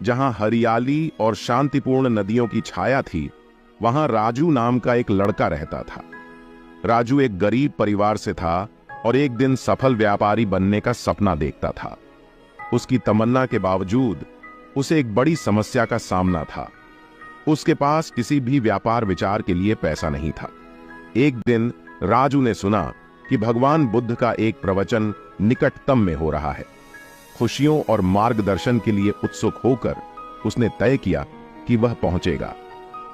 जहां हरियाली और शांतिपूर्ण नदियों की छाया थी, वहां राजू नाम का एक लड़का रहता था। राजू एक गरीब परिवार से था और एक दिन सफल व्यापारी बनने का सपना देखता था। उसकी तमन्ना के बावजूद उसे एक बड़ी समस्या का सामना था। उसके पास किसी भी व्यापार विचार के लिए पैसा नहीं था। एक दिन राजू ने सुना कि भगवान बुद्ध का एक प्रवचन निकटतम में हो रहा है। खुशियों और मार्गदर्शन के लिए उत्सुक होकर उसने तय किया कि वह पहुंचेगा।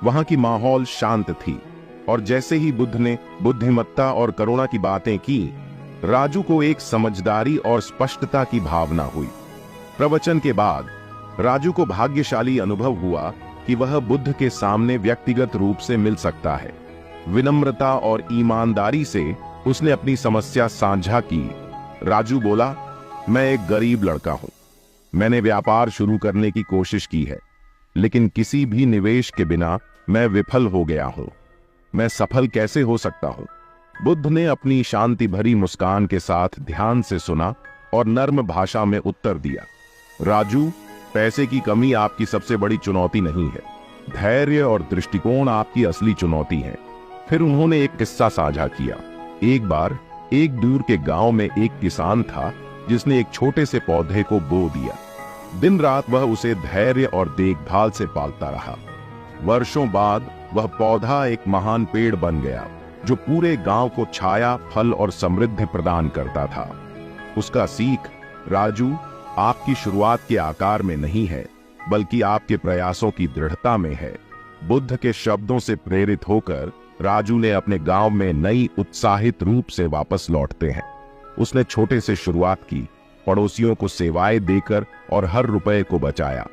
वहां की माहौल शांत थी और जैसे ही बुद्ध ने बुद्धिमत्ता और करुणा की बातें की, राजू को एक समझदारी और स्पष्टता की भावना हुई। प्रवचन के बाद राजू को भाग्यशाली अनुभव हुआ कि वह बुद्ध के सामने व्यक्तिगत रूप से मिल सकता है। विनम्रता और ईमानदारी से उसने अपनी समस्या साझा की। राजू बोला, मैं एक गरीब लड़का हूं। मैंने व्यापार शुरू करने की कोशिश की है, लेकिन किसी भी निवेश के बिना मैं विफल हो गया हूं। मैं सफल कैसे हो सकता हूं? बुद्ध ने अपनी शांति भरी मुस्कान के साथ ध्यान से सुना और नर्म भाषा में उत्तर दिया, राजू, पैसे की कमी आपकी सबसे बड़ी चुनौती नहीं है। धैर्य और दृष्टिकोण आपकी असली चुनौती है। फिर उन्होंने एक किस्सा साझा किया। एक बार एक दूर के गांव में एक किसान था जिसने एक छोटे से पौधे को बो दिया। दिन रात वह उसे धैर्य और देखभाल से पालता रहा। वर्षों बाद वह पौधा एक महान पेड़ बन गया जो पूरे गांव को छाया, फल और समृद्धि प्रदान करता था। उसका सीख, राजू, आपकी शुरुआत के आकार में नहीं है, बल्कि आपके प्रयासों की दृढ़ता में है। बुद्ध के शब्दों से प्रेरित होकर राजू ने अपने गांव में नई उत्साहित रूप से वापस लौटते हैं। उसने छोटे से शुरुआत की, पड़ोसियों को सेवाएं देकर और हर रुपए को बचाया।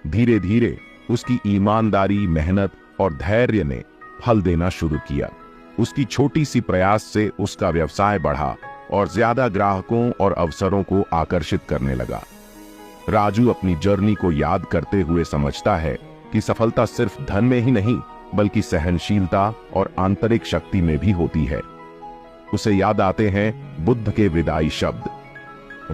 धीरे धीरे उसकी ईमानदारी, मेहनत और धैर्य ने फल देना शुरू किया। उसकी छोटी सी प्रयास से उसका व्यवसाय बढ़ा और ज्यादा ग्राहकों और अवसरों को आकर्षित करने लगा। राजू अपनी जर्नी को याद करते हुए समझता है कि सफलता सिर्फ धन में ही नहीं, बल्कि सहनशीलता और आंतरिक शक्ति में भी होती है। उसे याद आते हैं बुद्ध के विदाई शब्द,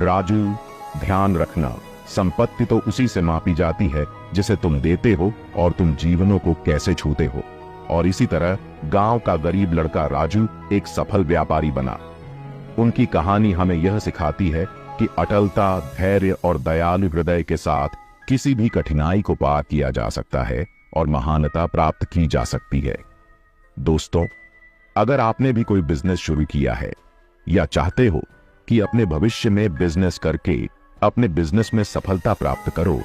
राजू, ध्यान रखना, संपत्ति तो उसी से मापी जाती है जिसे तुम देते हो और तुम जीवनों को कैसे छूते हो। और इसी तरह गांव का गरीब लड़का राजू एक सफल व्यापारी बना। उनकी कहानी हमें यह सिखाती है कि अटलता, धैर्य और दयालु हृदय के साथ किसी भी कठिनाई को पार किया जा सकता है और महानता प्राप्त की जा सकती है। दोस्तों, अगर आपने भी कोई बिजनेस शुरू किया है या चाहते हो कि अपने भविष्य में बिजनेस करके अपने बिजनेस में सफलता प्राप्त करो,